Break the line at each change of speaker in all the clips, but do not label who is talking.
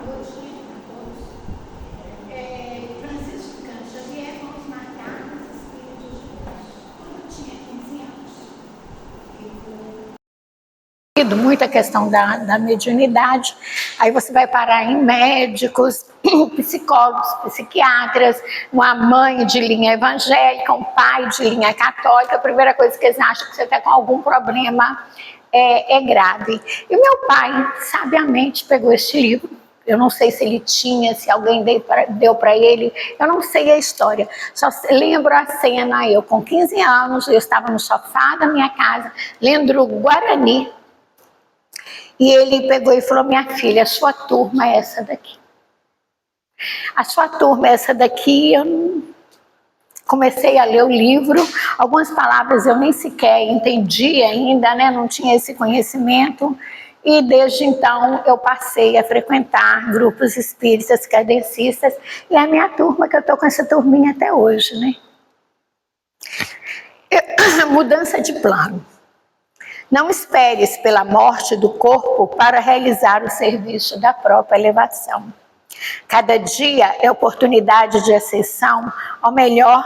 noite a todos. Francisco Cândido Xavier, vamos marcar os Espíritos de Deus. Quando eu tinha 15 anos. Muita questão da mediunidade, aí você vai parar em médicos, psicólogos, psiquiatras, uma mãe de linha evangélica, um pai de linha católica. A primeira coisa que eles acham que você está com algum problema é grave. E o meu pai sabiamente pegou este livro. Eu não sei se ele tinha, se alguém deu para ele, eu não sei a história. Só lembro a cena, eu com 15 anos, eu estava no sofá da minha casa, lendo Guarani, e ele pegou e falou: minha filha, a sua turma é essa daqui. A sua turma é essa daqui. Eu comecei a ler o livro, algumas palavras eu nem sequer entendi ainda, né? Não tinha esse conhecimento. E desde então eu passei a frequentar grupos espíritas, kardecistas, e é a minha turma, que eu estou com essa turminha até hoje, né? Mudança de plano. Não esperes pela morte do corpo para realizar o serviço da própria elevação. Cada dia é oportunidade de ascensão, ou melhor,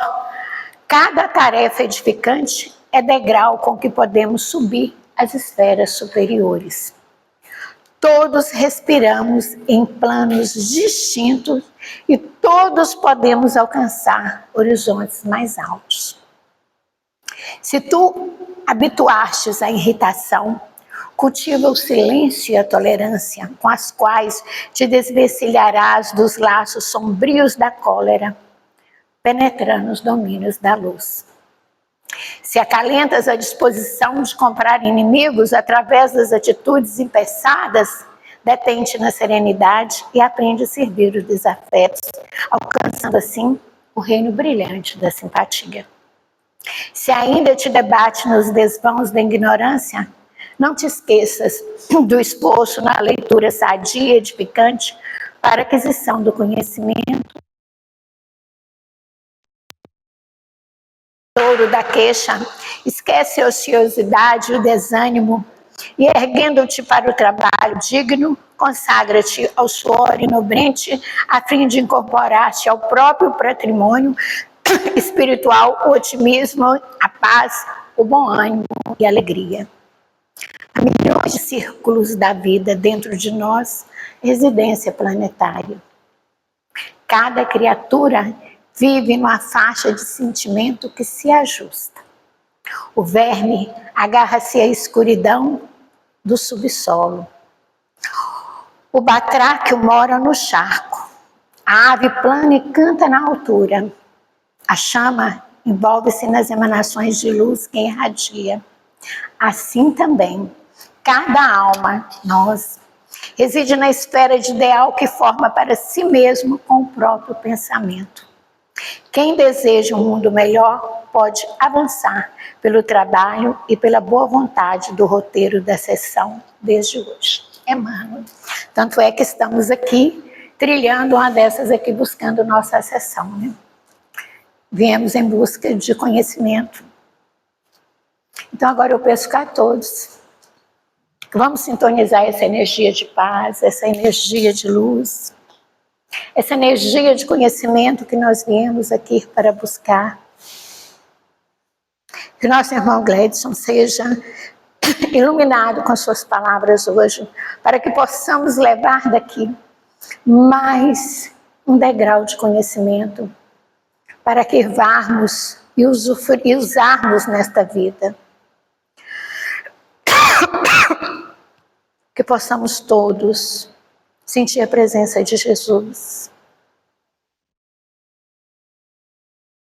cada tarefa edificante é degrau com que podemos subir às esferas superiores. Todos respiramos em planos distintos e todos podemos alcançar horizontes mais altos. Se tu habituastes à irritação, cultiva o silêncio e a tolerância, com as quais te desvencilharás dos laços sombrios da cólera, penetrando os domínios da luz. Se acalentas a disposição de comprar inimigos através das atitudes impensadas, detente na serenidade e aprende a servir os desafetos, alcançando assim o reino brilhante da simpatia. Se ainda te debate nos desvãos da ignorância, não te esqueças do esforço na leitura sadia e edificante para a aquisição do conhecimento. Ouro da queixa, esquece a ociosidade e o desânimo e, erguendo-te para o trabalho digno, consagra-te ao suor inobrente a fim de incorporar-te ao próprio patrimônio espiritual, o otimismo, a paz, o bom ânimo e a alegria. Há milhões de círculos da vida dentro de nós, residência planetária. Cada criatura vive numa faixa de sentimento que se ajusta. O verme agarra-se à escuridão do subsolo. O batráquio mora no charco. A ave plana e canta na altura. A chama envolve-se nas emanações de luz que irradia. Assim também, cada alma, nós, reside na esfera de ideal que forma para si mesmo com o próprio pensamento. Quem deseja um mundo melhor pode avançar pelo trabalho e pela boa vontade do roteiro da sessão desde hoje. Emmanuel. Tanto é que estamos aqui trilhando uma dessas aqui, buscando nossa sessão, né? Viemos em busca de conhecimento. Então agora eu peço a todos, vamos sintonizar essa energia de paz, essa energia de luz, essa energia de conhecimento que nós viemos aqui para buscar. Que nosso irmão Gledson seja iluminado com suas palavras hoje, para que possamos levar daqui mais um degrau de conhecimento, para que varmos e usarmos nesta vida. Que possamos todos sentir a presença de Jesus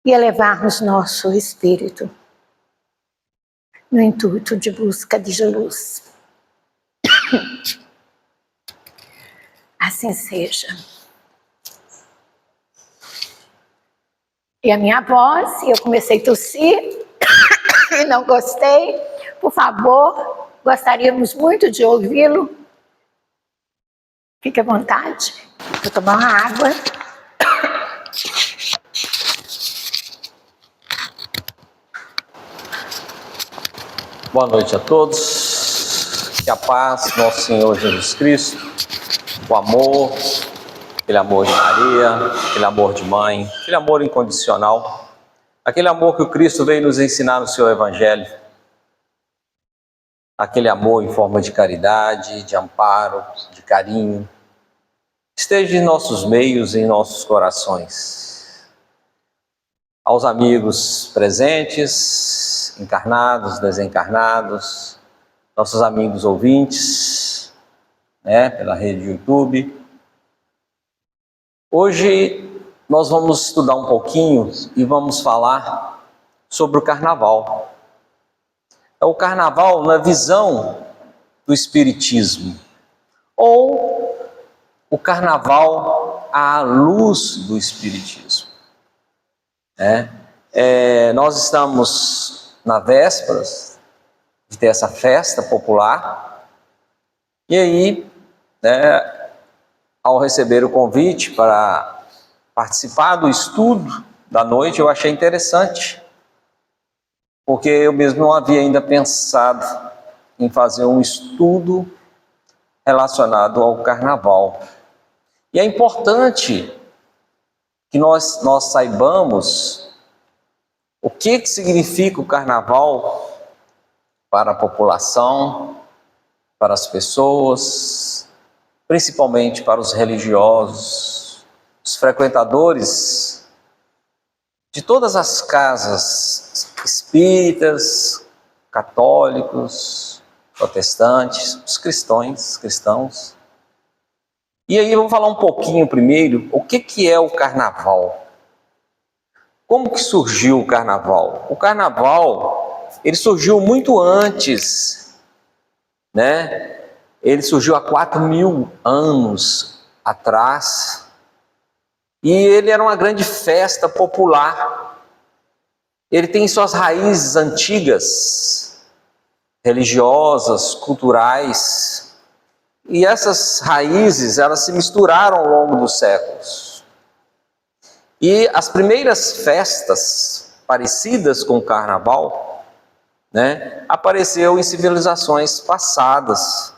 e elevarmos nosso espírito no intuito de busca de luz. Assim seja. E a minha voz, eu comecei a tossir e não gostei, por favor, gostaríamos muito de ouvi-lo. Fique à vontade. Vou tomar uma água.
Boa noite a todos. Que a paz, nosso Senhor Jesus Cristo, o amor, aquele amor de Maria, aquele amor de mãe, aquele amor incondicional, aquele amor que o Cristo veio nos ensinar no seu Evangelho, aquele amor em forma de caridade, de amparo, de carinho, esteja em nossos meios e em nossos corações. Aos amigos presentes, encarnados, desencarnados, nossos amigos ouvintes, pela rede YouTube. Hoje nós vamos estudar um pouquinho e vamos falar sobre o Carnaval. É o Carnaval na visão do Espiritismo, ou o Carnaval à luz do Espiritismo. Nós estamos na véspera de ter essa festa popular, e aí, ao receber o convite para participar do estudo da noite, eu achei interessante, porque eu mesmo não havia ainda pensado em fazer um estudo relacionado ao Carnaval. E é importante que nós saibamos o que significa o Carnaval para a população, para as pessoas, principalmente para os religiosos, os frequentadores de todas as casas espíritas, católicos, protestantes, os cristãos. E aí vamos falar um pouquinho primeiro, o que é o Carnaval? Como que surgiu o Carnaval? O Carnaval, ele surgiu muito antes, Ele surgiu há 4.000 anos atrás, e ele era uma grande festa popular. Ele tem suas raízes antigas, religiosas, culturais, e essas raízes, elas se misturaram ao longo dos séculos. E as primeiras festas parecidas com o Carnaval, apareceu em civilizações passadas.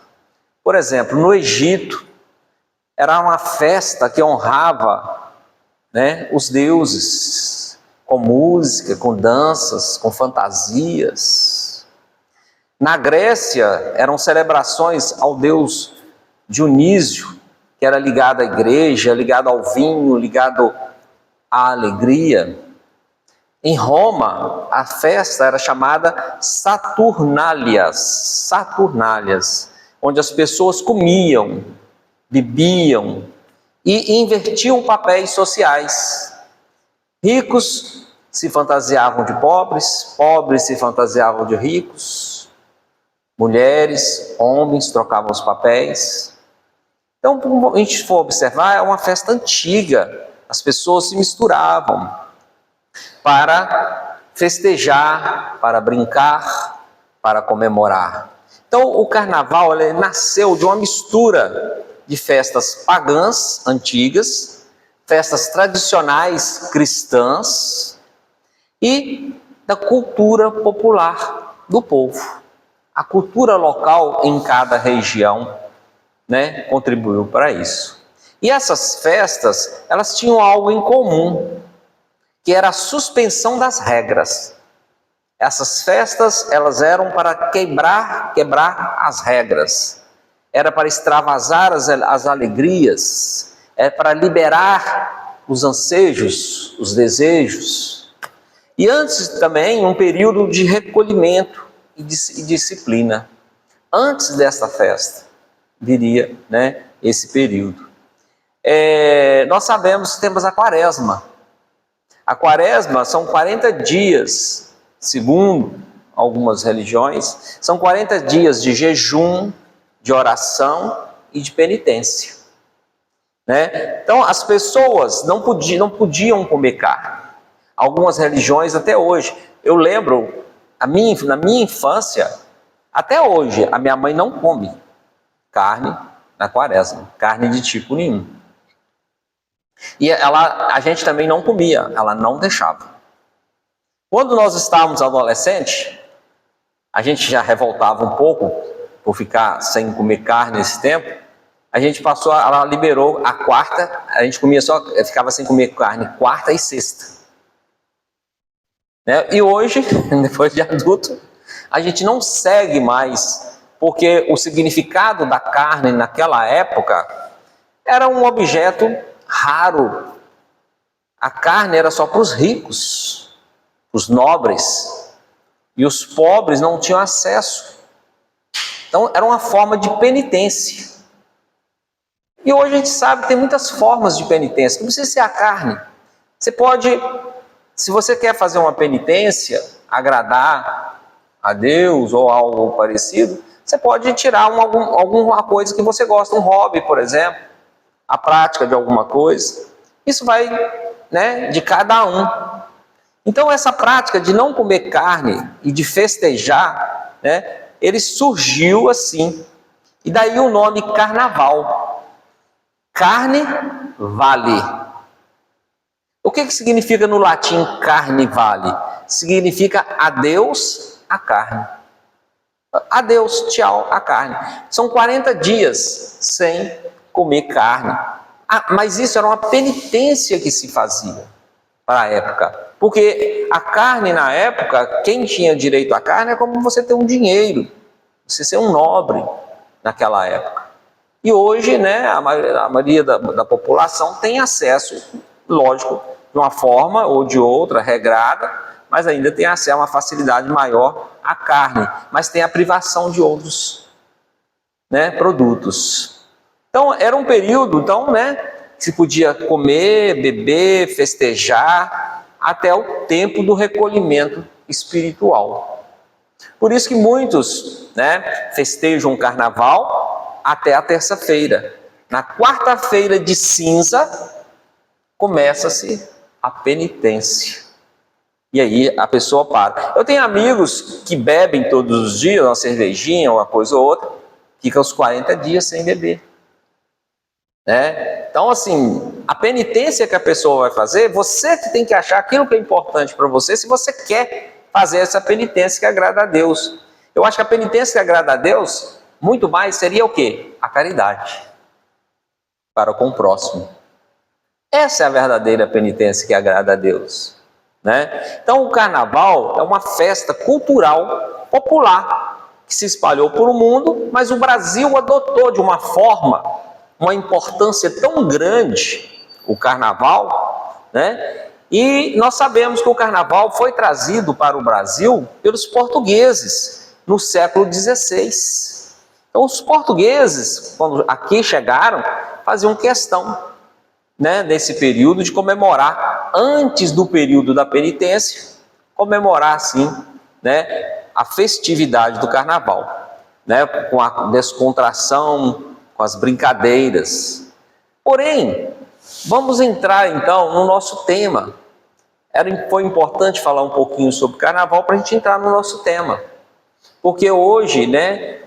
Por exemplo, no Egito, era uma festa que honrava, os deuses, com música, com danças, com fantasias. Na Grécia, eram celebrações ao deus Dionísio, que era ligado à igreja, ligado ao vinho, ligado à alegria. Em Roma, a festa era chamada Saturnálias, onde as pessoas comiam, bebiam e invertiam papéis sociais. Ricos se fantasiavam de pobres, pobres se fantasiavam de ricos, mulheres, homens trocavam os papéis. Então, como a gente for observar, é uma festa antiga, as pessoas se misturavam para festejar, para brincar, para comemorar. Então, o Carnaval ele nasceu de uma mistura de festas pagãs antigas, festas tradicionais cristãs e da cultura popular do povo. A cultura local em cada região, contribuiu para isso. E essas festas, elas tinham algo em comum, que era a suspensão das regras. Essas festas, elas eram para quebrar as regras. Era para extravasar as alegrias, era para liberar os ansejos, os desejos. E antes também, um período de recolhimento e disciplina. Antes desta festa, viria esse período. Nós sabemos que temos a Quaresma. A Quaresma são 40 dias, segundo algumas religiões, são 40 dias de jejum, de oração e de penitência. Então, as pessoas não podiam comer carne. Algumas religiões até hoje. Eu lembro, na minha infância, até hoje, a minha mãe não come carne na Quaresma, carne de tipo nenhum. E a gente também não comia, ela não deixava. Quando nós estávamos adolescentes, a gente já revoltava um pouco por ficar sem comer carne nesse tempo. a gente passou, ela liberou a quarta, a gente comia só, ficava sem comer carne quarta e sexta. Né? E hoje, depois de adulto, a gente não segue mais, porque o significado da carne naquela época era um objeto raro. A carne era só para os ricos, os nobres, e os pobres não tinham acesso. Então era uma forma de penitência. E hoje a gente sabe que tem muitas formas de penitência, não precisa ser a carne. Você pode, se você quer fazer uma penitência, agradar a Deus ou algo parecido, você pode tirar alguma coisa que você gosta, um hobby, por exemplo, a prática de alguma coisa. Isso vai, né, de cada um. Então essa prática de não comer carne e de festejar, né, ele surgiu assim. E daí o nome carnaval. Carne vale. O que significa no latim carne vale? Significa adeus à carne. Adeus, tchau à carne. São 40 dias sem comer carne. Mas isso era uma penitência que se fazia para a época. Porque a carne na época, quem tinha direito à carne é como você ter um dinheiro. Você ser um nobre naquela época. E hoje, né, a maioria da população tem acesso, lógico, de uma forma ou de outra, regrada, mas ainda tem acesso a uma facilidade maior à carne, mas tem a privação de outros, né, produtos. Então, era um período, né, que se podia comer, beber, festejar, até o tempo do recolhimento espiritual. Por isso que muitos, né, festejam o carnaval até a terça-feira. Na quarta-feira de cinza, começa-se a penitência. E aí a pessoa para. Eu tenho amigos que bebem todos os dias, uma cervejinha, uma coisa ou outra, fica os 40 dias sem beber. Né? Então, assim, a penitência que a pessoa vai fazer, você que tem que achar aquilo que é importante para você, se você quer fazer essa penitência que agrada a Deus. Eu acho que a penitência que agrada a Deus, muito mais seria o quê? A caridade para com o próximo. Essa é a verdadeira penitência que agrada a Deus. Né? Então o carnaval é uma festa cultural popular que se espalhou por o mundo, mas o Brasil adotou de uma forma, uma importância tão grande, o carnaval, né? E nós sabemos que o carnaval foi trazido para o Brasil pelos portugueses no século XVI. Então os portugueses, quando aqui chegaram, faziam questão, né, nesse período de comemorar, antes do período da penitência, comemorar assim, né, a festividade do carnaval, né, com a descontração, com as brincadeiras. Porém, vamos entrar então no nosso tema. Foi importante falar um pouquinho sobre carnaval para a gente entrar no nosso tema, porque hoje, né,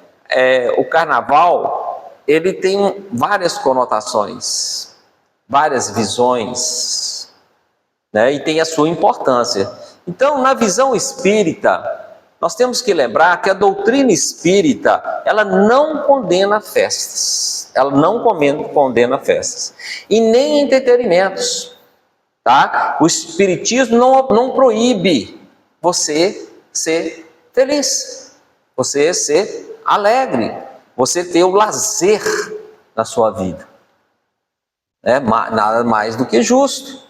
o carnaval, ele tem várias conotações, várias visões, né, e tem a sua importância. Então, na visão espírita, nós temos que lembrar que a doutrina espírita, ela não condena festas, ela não condena festas, e nem entretenimentos, tá? O espiritismo não proíbe você ser feliz, você ser alegre, você ter o lazer na sua vida. Nada mais do que justo.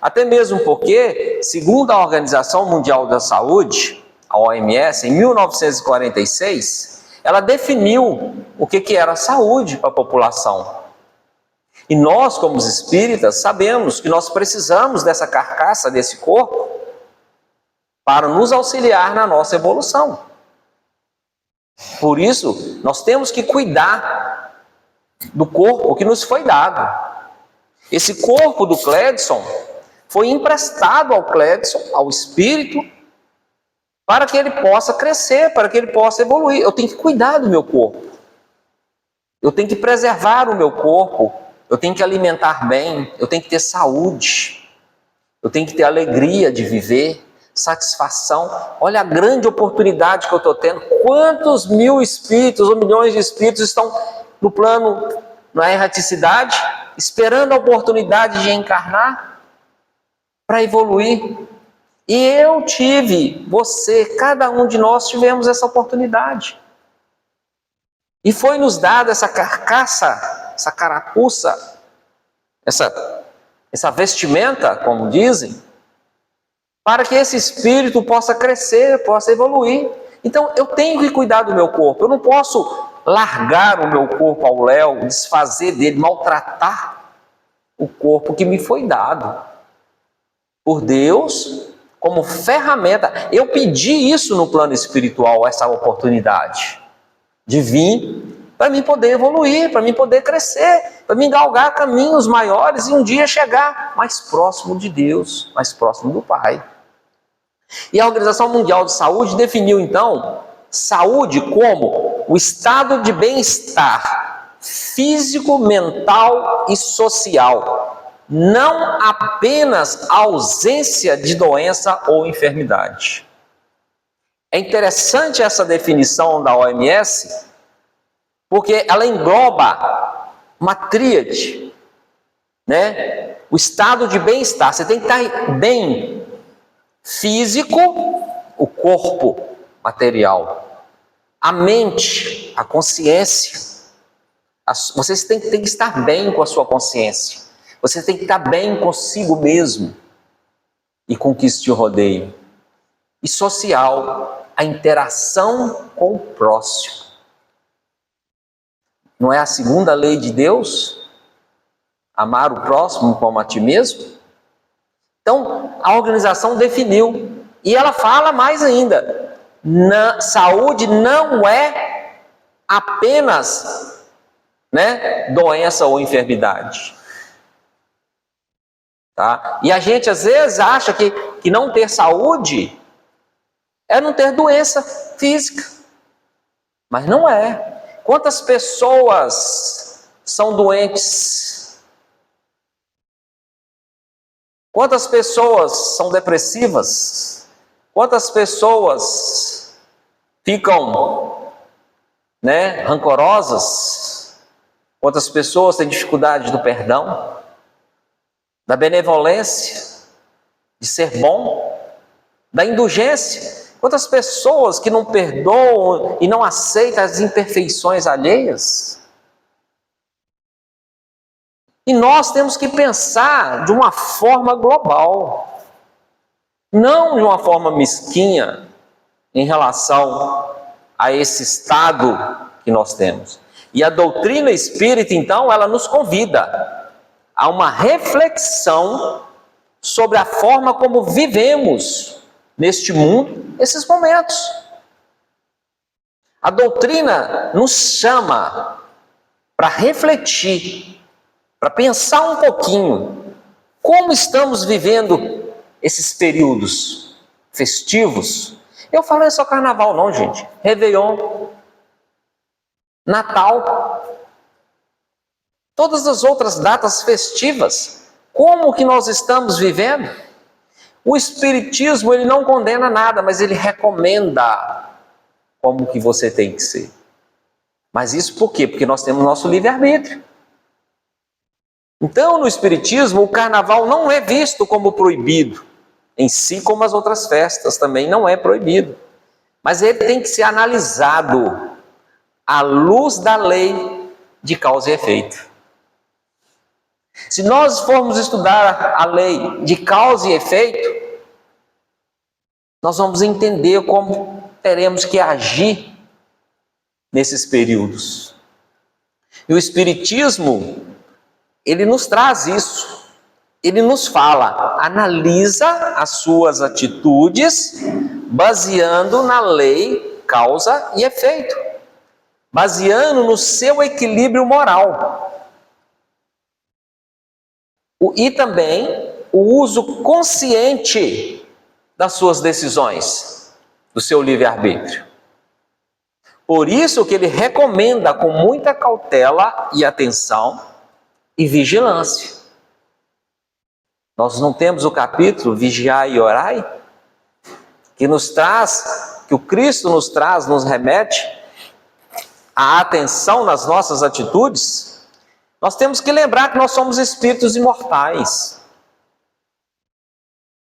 Até mesmo porque, segundo a Organização Mundial da Saúde, a OMS, em 1946, ela definiu o que era saúde para a população. E nós, como os espíritas, sabemos que nós precisamos dessa carcaça, desse corpo, para nos auxiliar na nossa evolução. Por isso, nós temos que cuidar do corpo que nos foi dado. Esse corpo do Cledson foi emprestado ao Cledson, ao espírito, para que ele possa crescer, para que ele possa evoluir. Eu tenho que cuidar do meu corpo. Eu tenho que preservar o meu corpo. Eu tenho que alimentar bem. Eu tenho que ter saúde. Eu tenho que ter alegria de viver, satisfação. Olha a grande oportunidade que eu estou tendo. Quantos mil espíritos ou milhões de espíritos estão no plano na erraticidade, esperando a oportunidade de encarnar para evoluir. E eu tive, você, cada um de nós tivemos essa oportunidade. E foi nos dada essa carcaça, essa carapuça, essa vestimenta, como dizem, para que esse espírito possa crescer, possa evoluir. Então eu tenho que cuidar do meu corpo. Eu não posso largar o meu corpo ao léu, desfazer dele, maltratar o corpo que me foi dado por Deus como ferramenta. Eu pedi isso no plano espiritual, essa oportunidade de vir para mim poder evoluir, para mim poder crescer, para mim galgar caminhos maiores e um dia chegar mais próximo de Deus, mais próximo do Pai. E a Organização Mundial de Saúde definiu então saúde como o estado de bem-estar físico, mental e social, não apenas a ausência de doença ou enfermidade. É interessante essa definição da OMS, porque ela engloba uma tríade, né? O estado de bem-estar. Você tem que estar bem físico, o corpo material, a mente, a consciência. Você tem que estar bem com a sua consciência. Você tem que estar bem consigo mesmo e com o que te rodeia. E social, a interação com o próximo. Não é a segunda lei de Deus? Amar o próximo como a ti mesmo? Então, a organização definiu. E ela fala mais ainda. Saúde não é apenas, né, doença ou enfermidade. Tá? E a gente às vezes acha que não ter saúde é não ter doença física. Mas não é. Quantas pessoas são doentes? Quantas pessoas são depressivas? Quantas pessoas ficam, né, rancorosas? Quantas pessoas têm dificuldade do perdão, da benevolência, de ser bom, da indulgência? Quantas pessoas que não perdoam e não aceitam as imperfeições alheias? E nós temos que pensar de uma forma global, não de uma forma mesquinha em relação a esse estado que nós temos. E a doutrina espírita, então, ela nos convida a uma reflexão sobre a forma como vivemos neste mundo, esses momentos. A doutrina nos chama para refletir, para pensar um pouquinho como estamos vivendo esses períodos festivos. Eu falo não é só carnaval não, gente. Réveillon, Natal, todas as outras datas festivas. Como que nós estamos vivendo? O Espiritismo, ele não condena nada, mas ele recomenda como que você tem que ser. Mas isso por quê? Porque nós temos nosso livre-arbítrio. Então, no Espiritismo, o carnaval não é visto como proibido, em si como as outras festas também não é proibido. Mas ele tem que ser analisado à luz da lei de causa e efeito. Se nós formos estudar a lei de causa e efeito, nós vamos entender como teremos que agir nesses períodos. E o Espiritismo, ele nos traz isso. Ele nos fala, analisa as suas atitudes baseando na lei causa e efeito, baseando no seu equilíbrio moral. E também o uso consciente das suas decisões, do seu livre-arbítrio. Por isso que ele recomenda com muita cautela e atenção e vigilância. Nós não temos o capítulo Vigiai e Orai, que nos traz, que o Cristo nos traz, nos remete à atenção nas nossas atitudes, Nós temos que lembrar que nós somos espíritos imortais.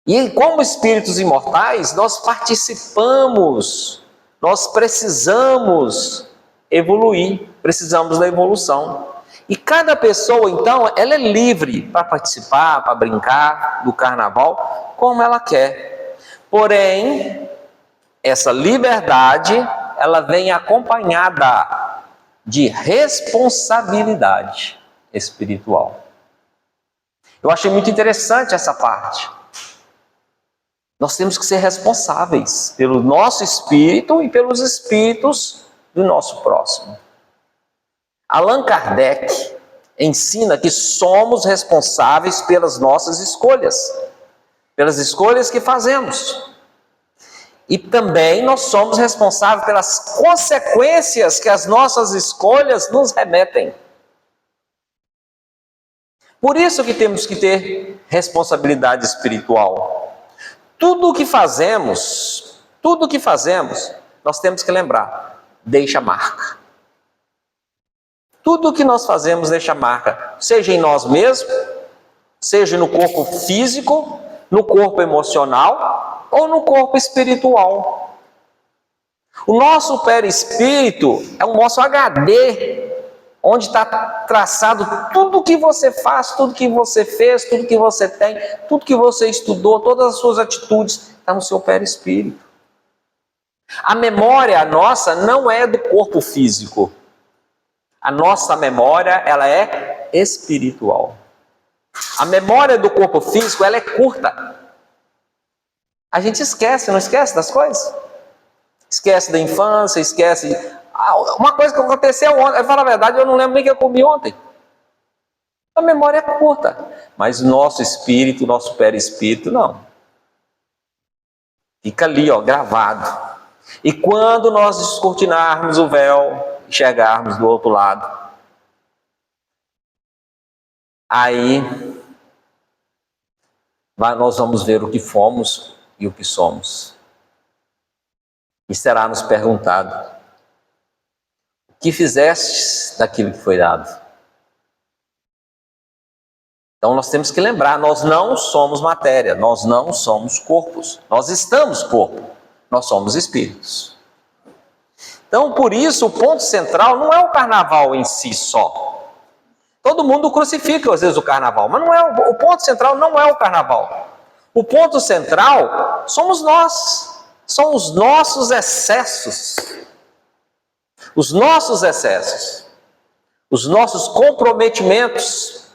E como espíritos imortais, nós participamos, nós precisamos evoluir, precisamos da evolução. E cada pessoa, então, ela é livre para participar, para brincar do carnaval, como ela quer. Porém, essa liberdade, ela vem acompanhada de responsabilidade espiritual. Eu achei muito interessante essa parte. Nós temos que ser responsáveis pelo nosso espírito e pelos espíritos do nosso próximo. Allan Kardec ensina que somos responsáveis pelas nossas escolhas que fazemos. E também nós somos responsáveis pelas consequências que as nossas escolhas nos remetem. Por isso que temos que ter responsabilidade espiritual. Tudo o que fazemos, nós temos que lembrar, deixa marca. Tudo o que nós fazemos deixa marca, seja em nós mesmos, seja no corpo físico, no corpo emocional ou no corpo espiritual. O nosso perispírito é o nosso HD, onde está traçado tudo o que você faz, tudo que você fez, tudo que você tem, tudo que você estudou, todas as suas atitudes, está no seu perispírito. A memória nossa não é do corpo físico. A nossa memória, ela é espiritual. A memória do corpo físico, ela é curta. A gente esquece, não esquece das coisas? Esquece da infância, esquece... Uma coisa que aconteceu ontem, eu falo a verdade, eu não lembro nem o que eu comi ontem. A memória é curta. Mas o nosso espírito, o nosso perispírito, não. Fica ali, ó, gravado. E quando nós descortinarmos o véu, chegarmos do outro lado, aí nós vamos ver o que fomos e o que somos. E será nos perguntado: o que fizestes daquilo que foi dado? Então nós temos que lembrar, nós não somos matéria, nós não somos corpos, nós estamos corpo, nós somos espíritos. Então por isso o ponto central não é o carnaval em si só. Todo mundo crucifica às vezes o carnaval, mas não é o ponto central não é o carnaval. O ponto central somos nós, são os nossos excessos. Os nossos excessos, os nossos comprometimentos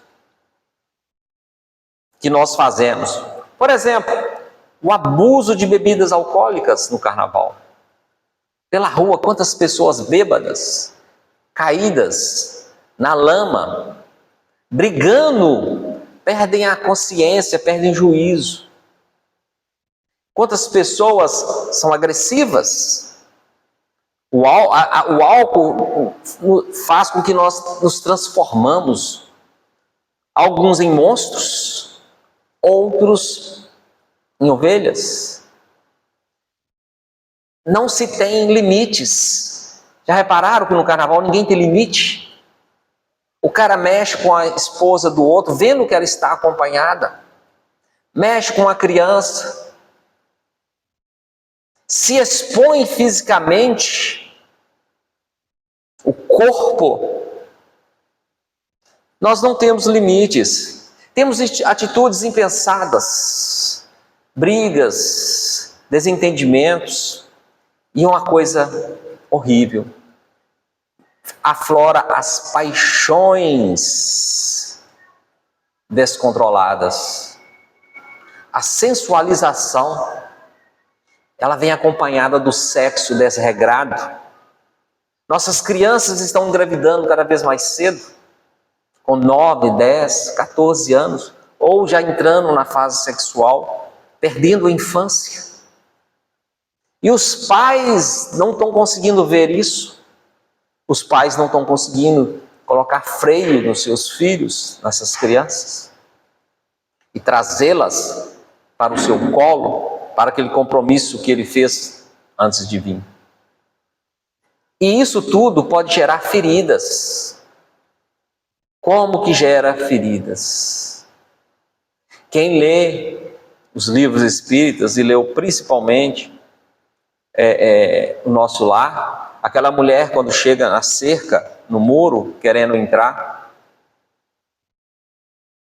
que nós fazemos. Por exemplo, o abuso de bebidas alcoólicas no carnaval. Pela rua, quantas pessoas bêbadas, caídas na lama, brigando, perdem a consciência, perdem juízo. Quantas pessoas são agressivas. O álcool faz com que nós nos transformamos, alguns em monstros, outros em ovelhas. Não se tem limites. Já repararam que no carnaval ninguém tem limite? O cara mexe com a esposa do outro, vendo que ela está acompanhada. Mexe com a criança. Se expõe fisicamente, o corpo. Nós não temos limites. Temos atitudes impensadas, brigas, desentendimentos. E uma coisa horrível, aflora as paixões descontroladas. A sensualização, ela vem acompanhada do sexo desregrado. Nossas crianças estão engravidando cada vez mais cedo, com 9, 10, 14 anos, ou já entrando na fase sexual, perdendo a infância. E os pais não estão conseguindo ver isso. Os pais não estão conseguindo colocar freio nos seus filhos, nessas crianças, e trazê-las para o seu colo, para aquele compromisso que ele fez antes de vir. E isso tudo pode gerar feridas, como que gera feridas. Quem lê os livros espíritas e leu principalmente o Nosso Lar, aquela mulher quando chega na cerca, no muro, querendo entrar,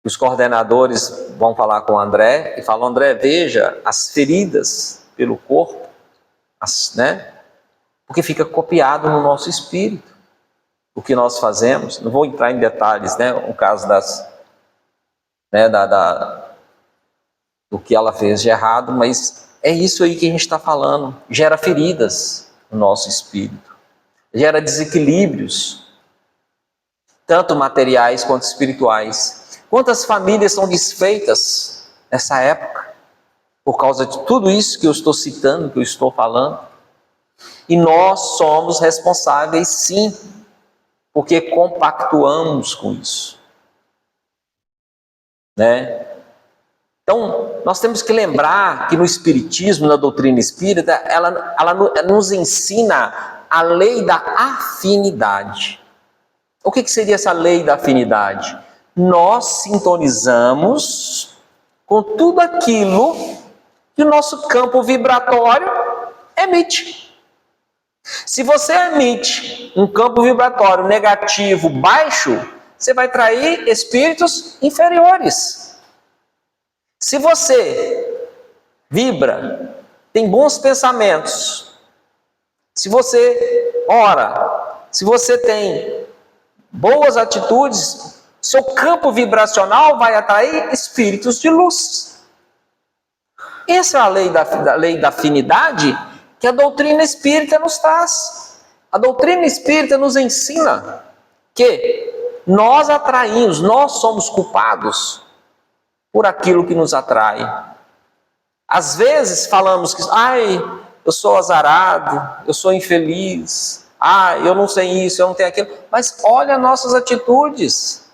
os coordenadores vão falar com o André e falam: André, veja as feridas pelo corpo, né? Porque fica copiado no nosso espírito o que nós fazemos. Não vou entrar em detalhes, né? O caso do que ela fez de errado, mas é isso aí que a gente está falando. Gera feridas no nosso espírito, gera desequilíbrios, tanto materiais quanto espirituais. Quantas famílias são desfeitas nessa época por causa de tudo isso que eu estou citando, que eu estou falando? E nós somos responsáveis, sim, porque compactuamos com isso, né? Então, nós temos que lembrar que no Espiritismo, na doutrina espírita, ela nos ensina a lei da afinidade. O que seria essa lei da afinidade? Nós sintonizamos com tudo aquilo que o nosso campo vibratório emite. Se você emite um campo vibratório negativo baixo, você vai atrair espíritos inferiores. Se você vibra, tem bons pensamentos, se você ora, se você tem boas atitudes, seu campo vibracional vai atrair espíritos de luz. Essa é a lei da afinidade que a doutrina espírita nos traz. A doutrina espírita nos ensina que nós atraímos, nós somos culpados por aquilo que nos atrai. Às vezes falamos que, eu sou azarado, eu sou infeliz, eu não sei isso, eu não tenho aquilo. Mas olha nossas atitudes.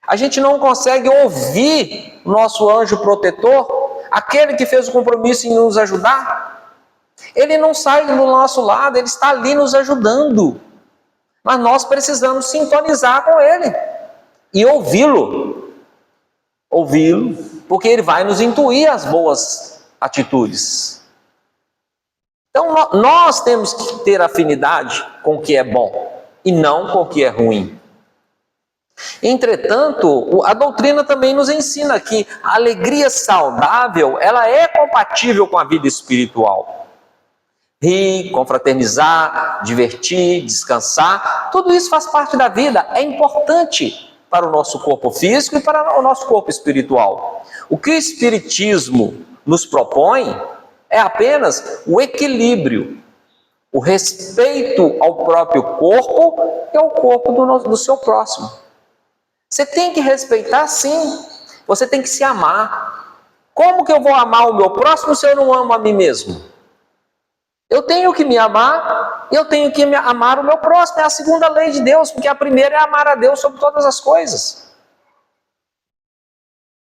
A gente não consegue ouvir o nosso anjo protetor, aquele que fez o compromisso em nos ajudar. Ele não sai do nosso lado, ele está ali nos ajudando. Mas nós precisamos sintonizar com ele e ouvi-lo. Ouvi-lo, porque ele vai nos intuir as boas atitudes. Então nós temos que ter afinidade com o que é bom e não com o que é ruim. Entretanto, a doutrina também nos ensina que a alegria saudável, ela é compatível com a vida espiritual. Rir, confraternizar, divertir, descansar, tudo isso faz parte da vida, é importante para o nosso corpo físico e para o nosso corpo espiritual. O que o Espiritismo nos propõe é apenas o equilíbrio, o respeito ao próprio corpo e ao corpo do seu próximo. Você tem que respeitar, sim. Você tem que se amar. Como que eu vou amar o meu próximo se eu não amo a mim mesmo? Eu tenho que me amar e eu tenho que amar o meu próximo. É a segunda lei de Deus, porque a primeira é amar a Deus sobre todas as coisas.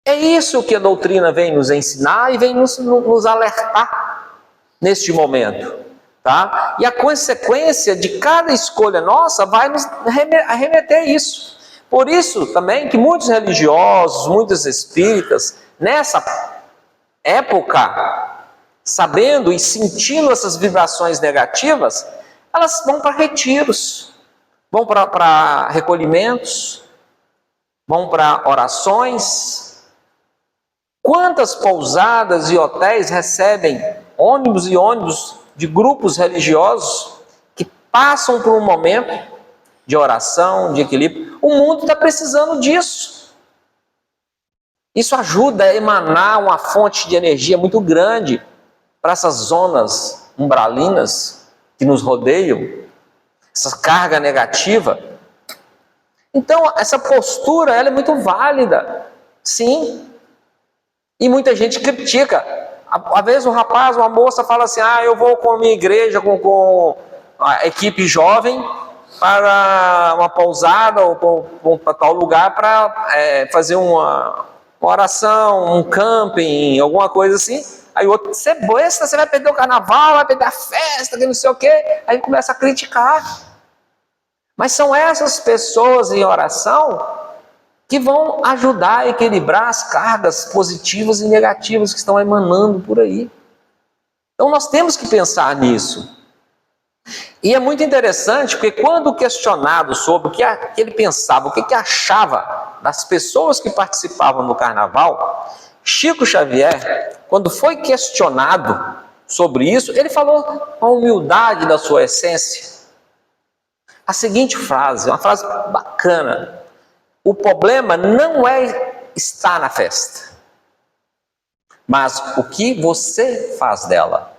É isso que a doutrina vem nos ensinar e vem nos alertar neste momento. Tá? E a consequência de cada escolha nossa vai nos arremeter a isso. Por isso também que muitos religiosos, muitos espíritas, nessa época, sabendo e sentindo essas vibrações negativas, elas vão para retiros, vão para recolhimentos, vão para orações. Quantas pousadas e hotéis recebem ônibus e ônibus de grupos religiosos que passam por um momento de oração, de equilíbrio? O mundo está precisando disso. Isso ajuda a emanar uma fonte de energia muito grande para essas zonas umbralinas que nos rodeiam, essa carga negativa. Então, essa postura ela é muito válida, sim. E muita gente critica. Às vezes um rapaz, uma moça fala assim, eu vou com a minha igreja, com a equipe jovem, para uma pousada ou para tal lugar para fazer uma oração, um camping, alguma coisa assim. Aí o outro, você é besta, você vai perder o carnaval, vai perder a festa, que não sei o quê. Aí começa a criticar. Mas são essas pessoas em oração que vão ajudar a equilibrar as cargas positivas e negativas que estão emanando por aí. Então nós temos que pensar nisso. E é muito interessante, porque quando questionado sobre o que ele pensava, o que achava das pessoas que participavam do carnaval, Chico Xavier, quando foi questionado sobre isso, ele falou com a humildade da sua essência a seguinte frase, uma frase bacana: o problema não é estar na festa, mas o que você faz dela.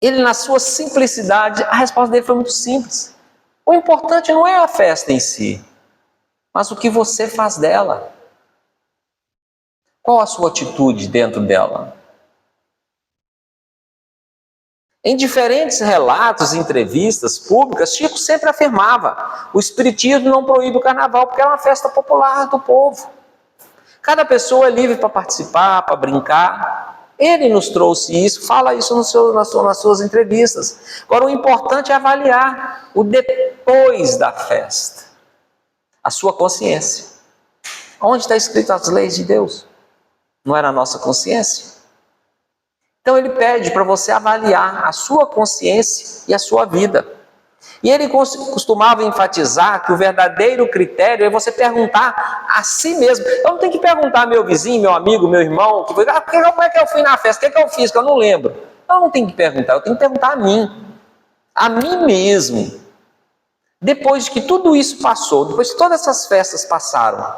Ele, na sua simplicidade, a resposta dele foi muito simples. O importante não é a festa em si, mas o que você faz dela. Qual a sua atitude dentro dela? Em diferentes relatos e entrevistas públicas, Chico sempre afirmava: o espiritismo não proíbe o carnaval, porque é uma festa popular do povo. Cada pessoa é livre para participar, para brincar. Ele nos trouxe isso, fala isso nas suas entrevistas. Agora, o importante é avaliar o depois da festa, a sua consciência. Onde está escrito as leis de Deus? Não era a nossa consciência? Então ele pede para você avaliar a sua consciência e a sua vida. E ele costumava enfatizar que o verdadeiro critério é você perguntar a si mesmo. Eu não tenho que perguntar meu vizinho, meu amigo, meu irmão, como é que eu fui na festa, o que eu fiz, que eu não lembro. Eu não tenho que perguntar, eu tenho que perguntar a mim mesmo. Depois que tudo isso passou, depois que todas essas festas passaram,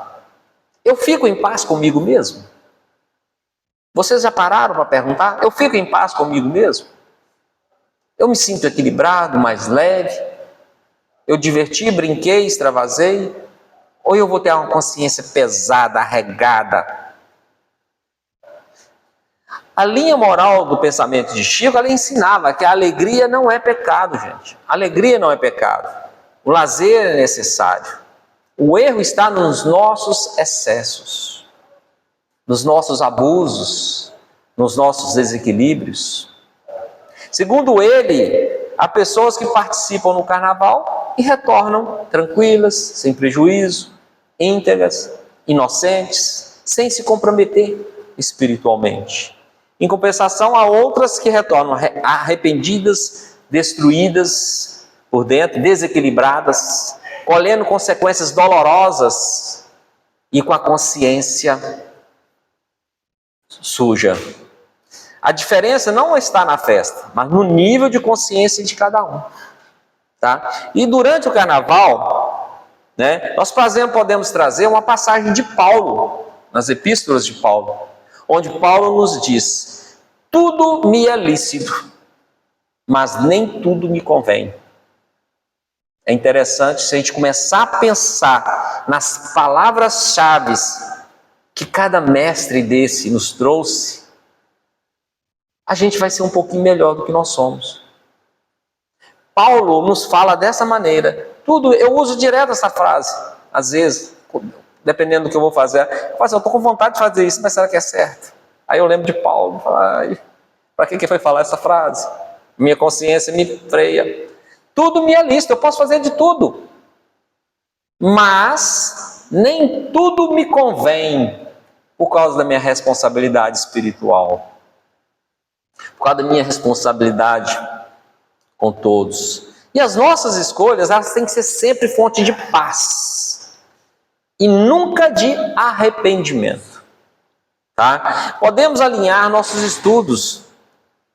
eu fico em paz comigo mesmo? Vocês já pararam para perguntar? Eu fico em paz comigo mesmo? Eu me sinto equilibrado, mais leve? Eu diverti, brinquei, extravasei? Ou eu vou ter uma consciência pesada, arregada? A linha moral do pensamento de Chico, ela ensinava que a alegria não é pecado, gente. A alegria não é pecado. O lazer é necessário. O erro está nos nossos excessos, nos nossos abusos, nos nossos desequilíbrios. Segundo ele, há pessoas que participam no carnaval e retornam tranquilas, sem prejuízo, íntegras, inocentes, sem se comprometer espiritualmente. Em compensação, há outras que retornam arrependidas, destruídas por dentro, desequilibradas, colhendo consequências dolorosas e com a consciência suja. A diferença não está na festa, mas no nível de consciência de cada um. Tá? E durante o carnaval, nós podemos trazer uma passagem de Paulo, nas epístolas de Paulo, onde Paulo nos diz: tudo me é lícito, mas nem tudo me convém. É interessante se a gente começar a pensar nas palavras-chave que cada mestre desse nos trouxe, a gente vai ser um pouquinho melhor do que nós somos. Paulo nos fala dessa maneira. Eu uso direto essa frase. Às vezes, dependendo do que eu vou fazer, eu estou com vontade de fazer isso, mas será que é certo? Aí eu lembro de Paulo, para que foi falar essa frase? Minha consciência me freia. Tudo me é lícito, eu posso fazer de tudo. Mas nem tudo me convém por causa da minha responsabilidade espiritual. Por causa da minha responsabilidade com todos. E as nossas escolhas, elas têm que ser sempre fonte de paz. E nunca de arrependimento. Tá? Podemos alinhar nossos estudos,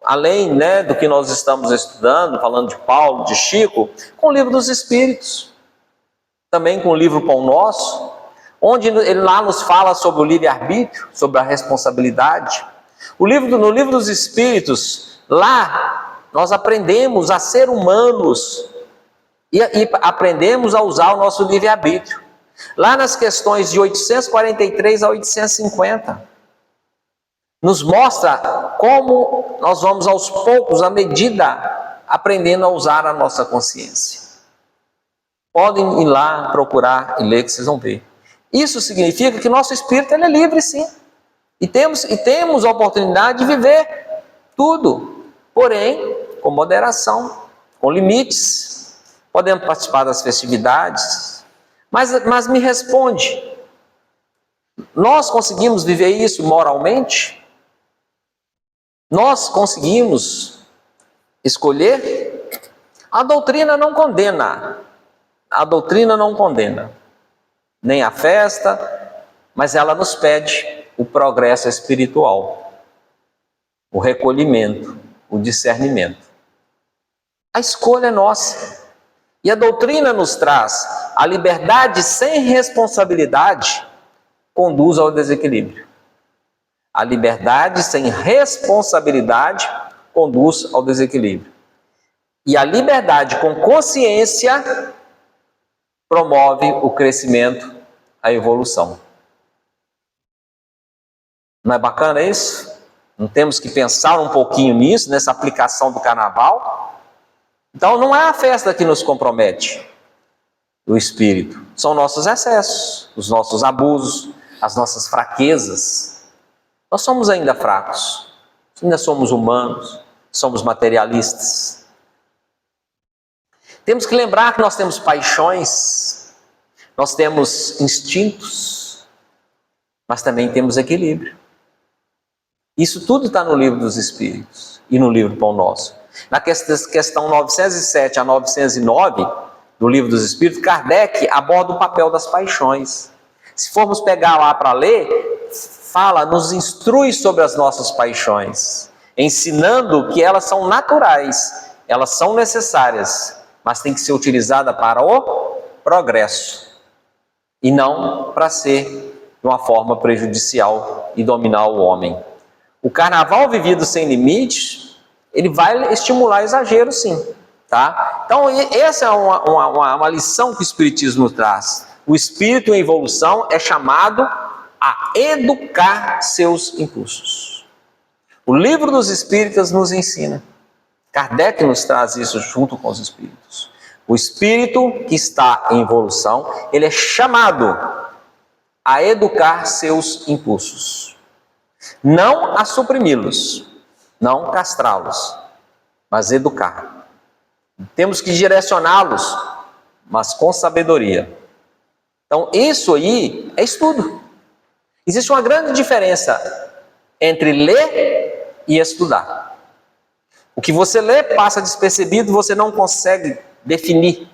além do que nós estamos estudando, falando de Paulo, de Chico, com o livro dos Espíritos. Também com o livro Pão Nosso, onde ele lá nos fala sobre o livre-arbítrio, sobre a responsabilidade. No livro dos Espíritos, lá nós aprendemos a ser humanos e aprendemos a usar o nosso livre-arbítrio. Lá nas questões de 843 a 850, nos mostra como nós vamos aos poucos, à medida, aprendendo a usar a nossa consciência. Podem ir lá procurar e ler que vocês vão ver. Isso significa que nosso espírito ele é livre, sim. E temos a oportunidade de viver tudo, porém com moderação, com limites, podemos participar das festividades, mas me responde, nós conseguimos viver isso moralmente? Nós conseguimos escolher? A doutrina não condena, nem a festa, mas ela nos pede o progresso espiritual, o recolhimento, o discernimento. A escolha é nossa. E a doutrina nos traz a liberdade sem responsabilidade conduz ao desequilíbrio. A liberdade sem responsabilidade conduz ao desequilíbrio. E a liberdade com consciência promove o crescimento, a evolução. Não é bacana isso? Não temos que pensar um pouquinho nisso, nessa aplicação do carnaval? Então não é a festa que nos compromete o espírito, são nossos excessos, os nossos abusos, as nossas fraquezas. Nós somos ainda fracos, ainda somos humanos, somos materialistas. Temos que lembrar que nós temos paixões, nós temos instintos, mas também temos equilíbrio. Isso tudo está no Livro dos Espíritos e no livro Pão Nosso. Na questão 907 a 909 do Livro dos Espíritos, Kardec aborda o papel das paixões. Se formos pegar lá para ler, nos instrui sobre as nossas paixões, ensinando que elas são naturais, elas são necessárias, mas tem que ser utilizada para o progresso e não para ser de uma forma prejudicial e dominar o homem. O carnaval vivido sem limites, ele vai estimular exagero, sim, tá? Então essa é uma lição que o Espiritismo nos traz. O espírito em evolução é chamado a educar seus impulsos. O Livro dos Espíritos nos ensina. Kardec nos traz isso junto com os espíritos. O espírito que está em evolução, ele é chamado a educar seus impulsos. Não a suprimi-los, não castrá-los, mas educar. Temos que direcioná-los, mas com sabedoria. Então isso aí é estudo. Existe uma grande diferença entre ler e estudar. O que você lê passa despercebido, você não consegue definir.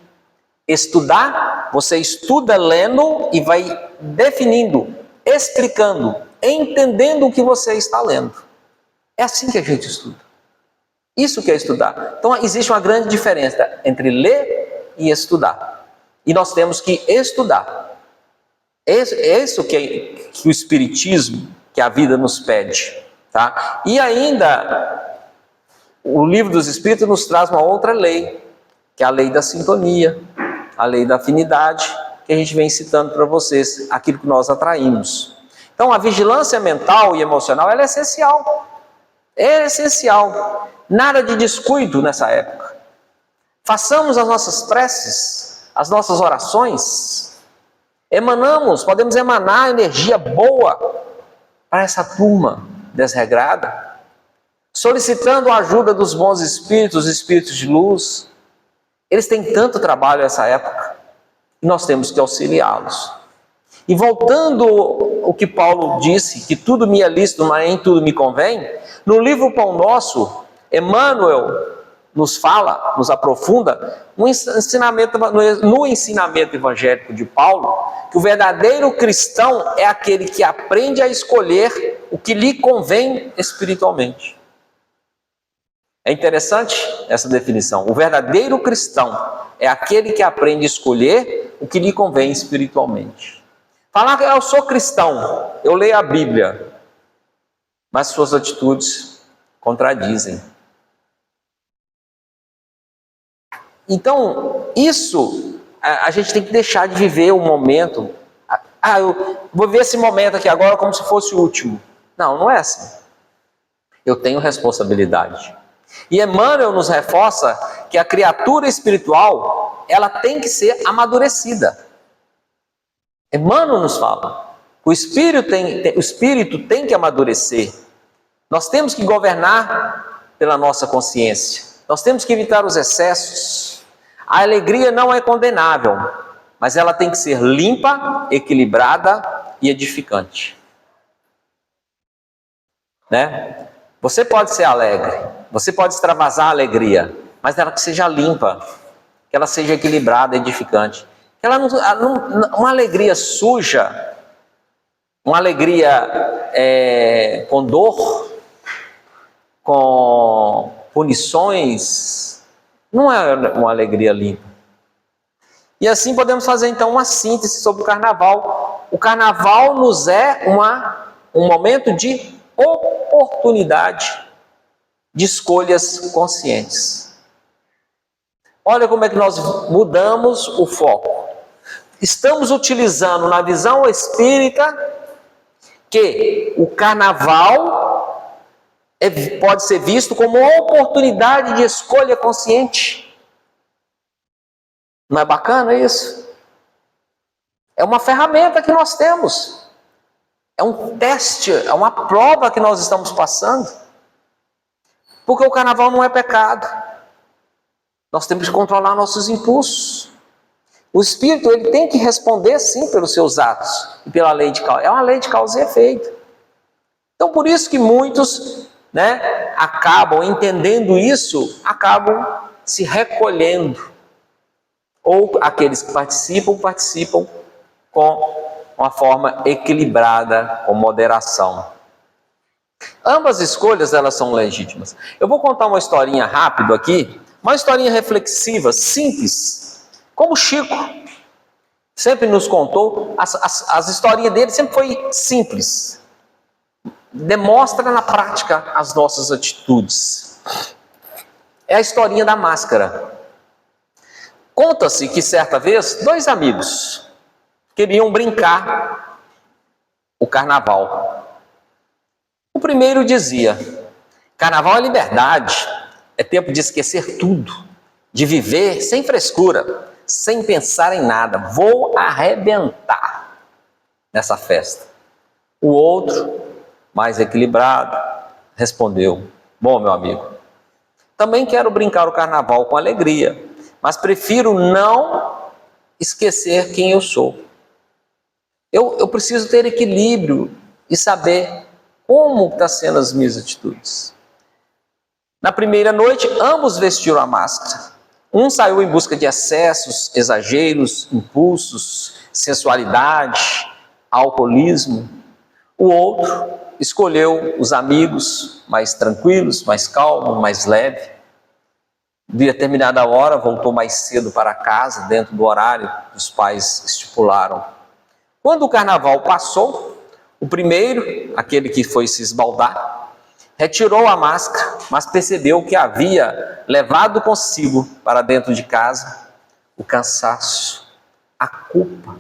Estudar, você estuda lendo e vai definindo, explicando, entendendo o que você está lendo. É assim que a gente estuda. Isso que é estudar. Então existe uma grande diferença entre ler e estudar. E nós temos que estudar. É isso que o Espiritismo, que a vida nos pede. Tá? E ainda, o Livro dos Espíritos nos traz uma outra lei, que é a lei da sintonia, a lei da afinidade, que a gente vem citando para vocês, aquilo que nós atraímos. Então a vigilância mental e emocional, ela é essencial. É essencial. Nada de descuido nessa época. Façamos as nossas preces, as nossas orações. Podemos emanar energia boa para essa turma desregrada, solicitando a ajuda dos bons espíritos, os espíritos de luz. Eles têm tanto trabalho nessa época, e nós temos que auxiliá-los. E voltando ao que Paulo disse, que tudo me é lícito, mas nem tudo me convém, no livro Pão Nosso, Emmanuel nos fala, nos aprofunda, no ensinamento evangélico de Paulo, que o verdadeiro cristão é aquele que aprende a escolher o que lhe convém espiritualmente. É interessante essa definição. O verdadeiro cristão é aquele que aprende a escolher o que lhe convém espiritualmente. Falar que eu sou cristão, eu leio a Bíblia, mas suas atitudes contradizem. Então, isso, a gente tem que deixar de viver o momento. Eu vou ver esse momento aqui agora como se fosse o último. Não é assim. Eu tenho responsabilidade. E Emmanuel nos reforça que a criatura espiritual, ela tem que ser amadurecida. Emmanuel nos fala, o espírito tem que amadurecer. Nós temos que governar pela nossa consciência. Nós temos que evitar os excessos. A alegria não é condenável, mas ela tem que ser limpa, equilibrada e edificante. Né? Você pode ser alegre, você pode extravasar a alegria, mas ela que seja limpa, que ela seja equilibrada, edificante. Uma alegria suja, uma alegria com dor, com punições, não é uma alegria limpa. E assim podemos fazer então uma síntese sobre o carnaval. O carnaval nos é um momento de oportunidade de escolhas conscientes. Olha como é que nós mudamos o foco. Estamos utilizando na visão espírita que o carnaval pode ser visto como uma oportunidade de escolha consciente. Não é bacana isso? É uma ferramenta que nós temos. É um teste, é uma prova que nós estamos passando. Porque o carnaval não é pecado. Nós temos que controlar nossos impulsos. O espírito ele tem que responder sim pelos seus atos e pela lei de causa. É uma lei de causa e efeito. Então por isso que muitos, acabam entendendo isso, acabam se recolhendo. Ou aqueles que participam com uma forma equilibrada, com moderação. Ambas escolhas elas são legítimas. Eu vou contar uma historinha rápido aqui, uma historinha reflexiva, simples. Como Chico sempre nos contou, as historinhas dele sempre foi simples. Demonstra na prática as nossas atitudes. É a historinha da máscara. Conta-se que certa vez, 2 amigos queriam brincar o carnaval. O primeiro dizia: carnaval é liberdade, é tempo de esquecer tudo, de viver sem frescura, sem pensar em nada. Vou arrebentar nessa festa. O outro, mais equilibrado, respondeu: bom, meu amigo, também quero brincar o carnaval com alegria, mas prefiro não esquecer quem eu sou. Eu preciso ter equilíbrio e saber como estão sendo as minhas atitudes. Na primeira noite, ambos vestiram a máscara. Um saiu em busca de excessos, exageros, impulsos, sensualidade, alcoolismo. O outro escolheu os amigos mais tranquilos, mais calmos, mais leves. De determinada hora, voltou mais cedo para casa, dentro do horário que os pais estipularam. Quando o carnaval passou, o primeiro, aquele que foi se esbaldar, retirou a máscara, mas percebeu que havia levado consigo para dentro de casa o cansaço, a culpa,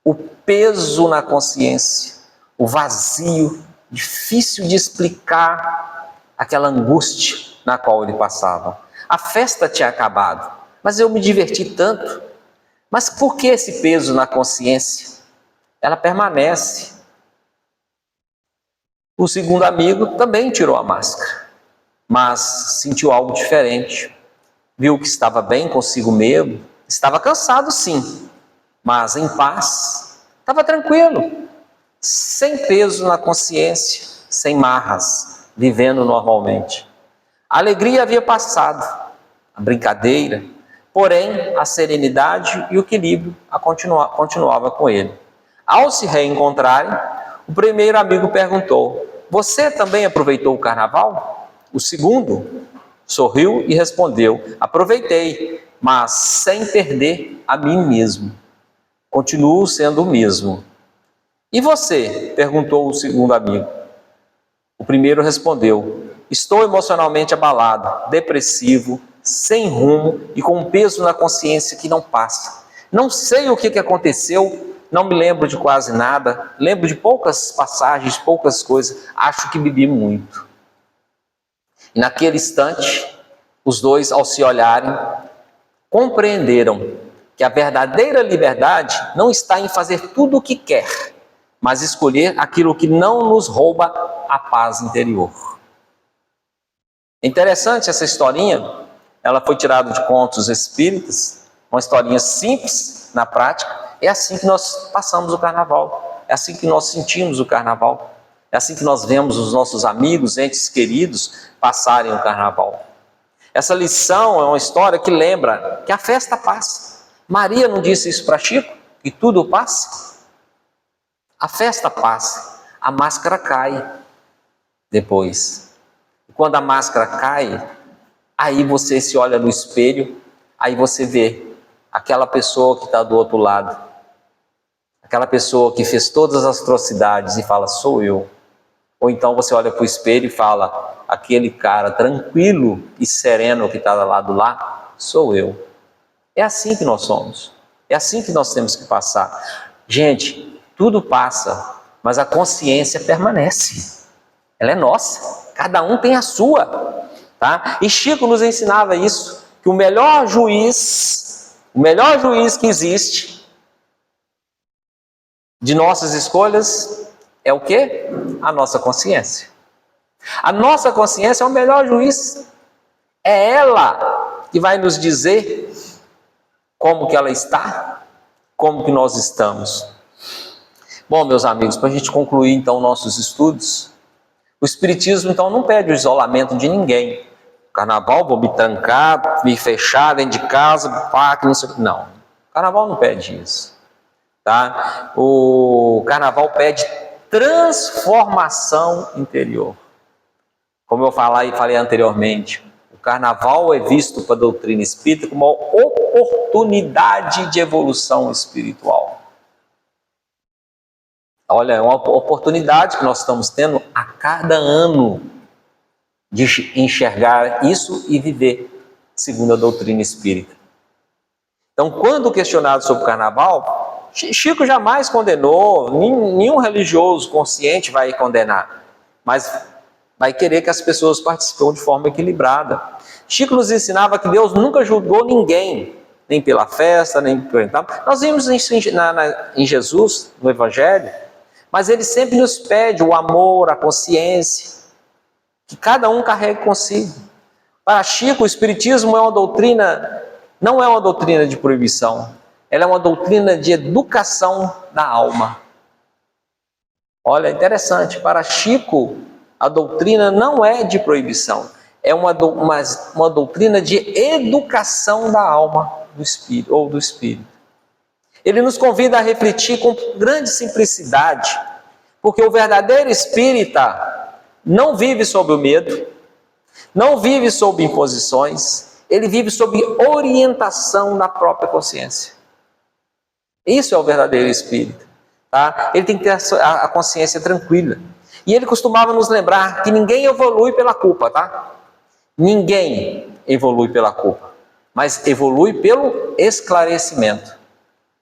o peso na consciência, o vazio, difícil de explicar aquela angústia na qual ele passava. A festa tinha acabado, mas eu me diverti tanto. Mas por que esse peso na consciência? Ela permanece. O segundo amigo também tirou a máscara, mas sentiu algo diferente. Viu que estava bem consigo mesmo, estava cansado sim, mas em paz, estava tranquilo, sem peso na consciência, sem marras, vivendo normalmente. A alegria havia passado, a brincadeira, porém a serenidade e o equilíbrio continuava com ele. Ao se reencontrarem, o primeiro amigo perguntou: você também aproveitou o carnaval? O segundo sorriu e respondeu: aproveitei, mas sem perder a mim mesmo. Continuo sendo o mesmo. E você? Perguntou o segundo amigo. O primeiro respondeu: estou emocionalmente abalado, depressivo, sem rumo e com um peso na consciência que não passa. Não sei o que aconteceu, não me lembro de quase nada, lembro de poucas passagens, poucas coisas, acho que bebi muito. E naquele instante, os dois, ao se olharem, compreenderam que a verdadeira liberdade não está em fazer tudo o que quer, mas escolher aquilo que não nos rouba a paz interior. É interessante essa historinha, ela foi tirada de contos espíritas, uma historinha simples na prática. É assim que nós passamos o carnaval, é assim que nós sentimos o carnaval, é assim que nós vemos os nossos amigos, entes queridos passarem o carnaval. Essa lição é uma história que lembra que a festa passa. Maria não disse isso para Chico? Que tudo passa? A festa passa, a máscara cai depois. E quando a máscara cai, aí você se olha no espelho, aí você vê aquela pessoa que está do outro lado, aquela pessoa que fez todas as atrocidades e fala, sou eu. Ou então você olha para o espelho e fala, aquele cara tranquilo e sereno que está do lado lá, sou eu. É assim que nós somos, é assim que nós temos que passar. Gente, tudo passa, mas a consciência permanece, ela é nossa, cada um tem a sua, tá? E Chico nos ensinava isso, que o melhor juiz que existe de nossas escolhas é o quê? A nossa consciência. A nossa consciência é o melhor juiz. É ela que vai nos dizer como que ela está, como que nós estamos. Bom, meus amigos, para a gente concluir então nossos estudos, o Espiritismo então não pede o isolamento de ninguém. Carnaval, vou me trancar, me fechar dentro de casa, não sei o que. Não, o Carnaval não pede isso. Tá? O Carnaval pede transformação interior. Como eu falei anteriormente, o Carnaval é visto para a doutrina espírita como uma oportunidade de evolução espiritual. Olha, é uma oportunidade que nós estamos tendo a cada ano de enxergar isso e viver segundo a doutrina espírita. Então, quando questionado sobre o Carnaval, Chico jamais condenou, nenhum religioso consciente vai condenar, mas vai querer que as pessoas participem de forma equilibrada. Chico nos ensinava que Deus nunca julgou ninguém, nem pela festa, nem pelo... Nós vimos isso em Jesus, no Evangelho, mas ele sempre nos pede o amor, a consciência, que cada um carregue consigo. Para Chico, o Espiritismo é uma doutrina, não é uma doutrina de proibição, ela é uma doutrina de educação da alma. Olha, interessante, para Chico, a doutrina não é de proibição, é uma doutrina de educação da alma do espírito, ou do espírito. Ele nos convida a refletir com grande simplicidade, porque o verdadeiro espírita não vive sob o medo, não vive sob imposições, ele vive sob orientação da própria consciência. Isso é o verdadeiro espírita. Tá? Ele tem que ter a consciência tranquila. E ele costumava nos lembrar que ninguém evolui pela culpa, tá? Ninguém evolui pela culpa, mas evolui pelo esclarecimento,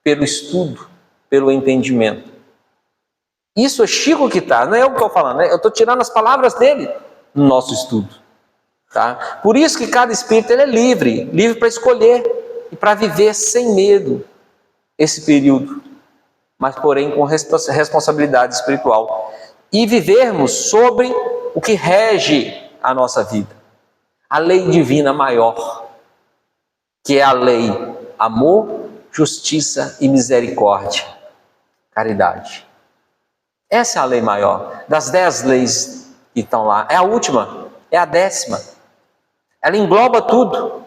pelo estudo, pelo entendimento. Isso é Chico que está, não é eu que estou falando, né? Eu estou tirando as palavras dele no nosso estudo. Tá? Por isso que cada espírito ele é livre para escolher e para viver sem medo esse período, mas porém com responsabilidade espiritual. E vivermos sobre o que rege a nossa vida. A lei divina maior, que é a lei amor, justiça e misericórdia. Caridade. Essa é a lei maior. Das 10 leis que estão lá. É a última, é a 10ª. Ela engloba tudo.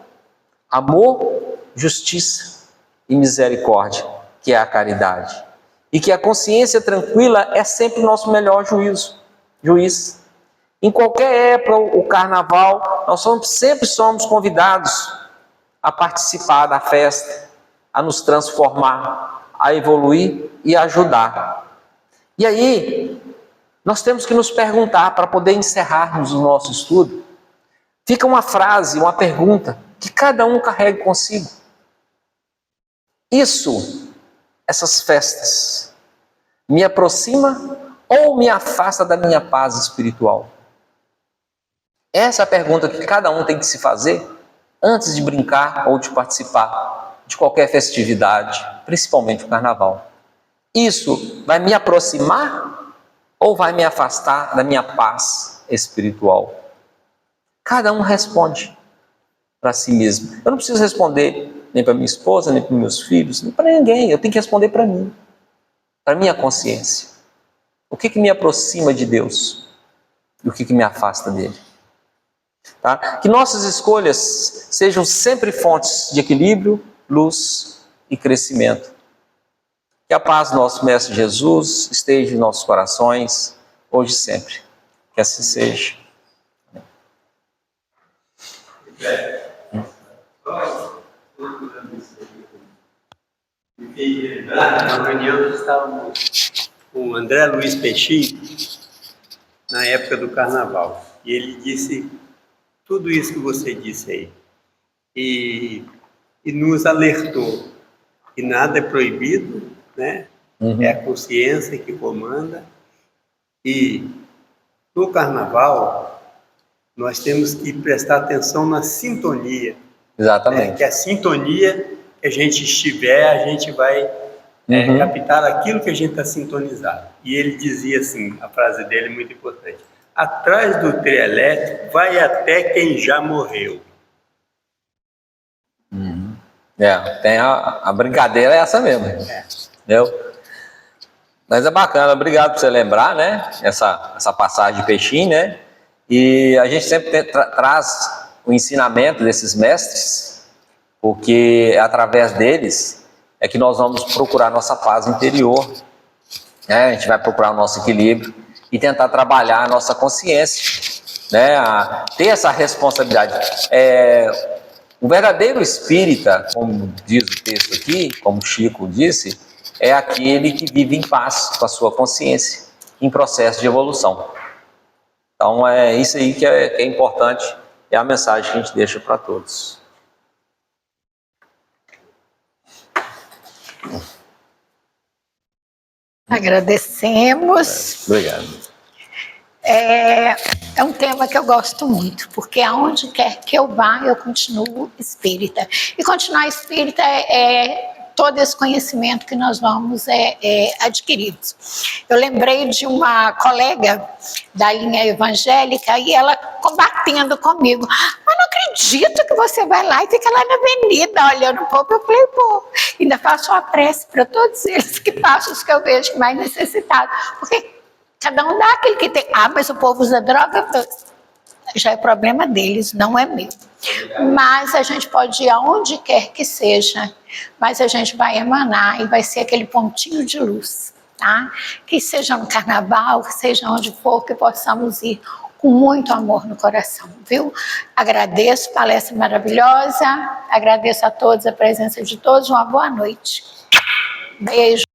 Amor, justiça e misericórdia, que é a caridade. E que a consciência tranquila é sempre o nosso melhor juiz. Em qualquer época, o carnaval, nós sempre somos convidados a participar da festa, a nos transformar, a evoluir e ajudar. E aí, nós temos que nos perguntar, para poder encerrarmos o nosso estudo, fica uma frase, uma pergunta, que cada um carregue consigo. Essas festas, me aproxima ou me afasta da minha paz espiritual? Essa é a pergunta que cada um tem que se fazer antes de brincar ou de participar de qualquer festividade, principalmente o carnaval. Isso vai me aproximar ou vai me afastar da minha paz espiritual? Cada um responde. para si mesmo. Eu não preciso responder nem para minha esposa, nem para meus filhos, nem para ninguém. Eu tenho que responder para mim, para minha consciência. O que me aproxima de Deus e o que me afasta dele? Tá? Que nossas escolhas sejam sempre fontes de equilíbrio, luz e crescimento. Que a paz do nosso Mestre Jesus esteja em nossos corações, hoje e sempre. Que assim seja.
Na reunião estávamos com o André Luiz Peixinho, na época do carnaval. E ele disse tudo isso que você disse aí. E nos alertou que nada é proibido, né? É a consciência que comanda. E no carnaval, nós temos que prestar atenção na sintonia.
Exatamente.
Que a sintonia que a gente estiver, a gente vai captar aquilo que a gente está sintonizado. E ele dizia assim, a frase dele é muito importante: atrás do trio elétrico vai até quem já morreu.
Tem a brincadeira é essa mesmo. Entendeu? Mas é bacana, obrigado por você lembrar, né? Essa passagem de Peixinho, né? E a gente sempre traz o ensinamento desses mestres, porque através deles é que nós vamos procurar nossa paz interior, né? A gente vai procurar o nosso equilíbrio e tentar trabalhar a nossa consciência, né? Ter essa responsabilidade. O verdadeiro espírita, como diz o texto aqui, como Chico disse, é aquele que vive em paz com a sua consciência, em processo de evolução. Então é isso aí que é importante, é a mensagem que a gente deixa para todos.
Agradecemos.
Obrigado.
É um tema que eu gosto muito, porque aonde quer que eu vá, eu continuo espírita. E continuar espírita é todo esse conhecimento que nós vamos adquirir. Eu lembrei de uma colega da linha evangélica e ela combatendo comigo: mas não acredito que você vai lá e fica lá na avenida olhando o povo. Eu falei: pô, ainda faço uma prece para todos eles que passam, os que eu vejo mais necessitados, porque cada um dá aquele que tem. Mas o povo usa droga, já é problema deles, não é meu. Mas a gente pode ir aonde quer que seja, mas a gente vai emanar e vai ser aquele pontinho de luz, tá? Que seja no carnaval, que seja onde for, que possamos ir com muito amor no coração, viu? Agradeço, palestra maravilhosa, agradeço a todos, a presença de todos, uma boa noite. Beijo.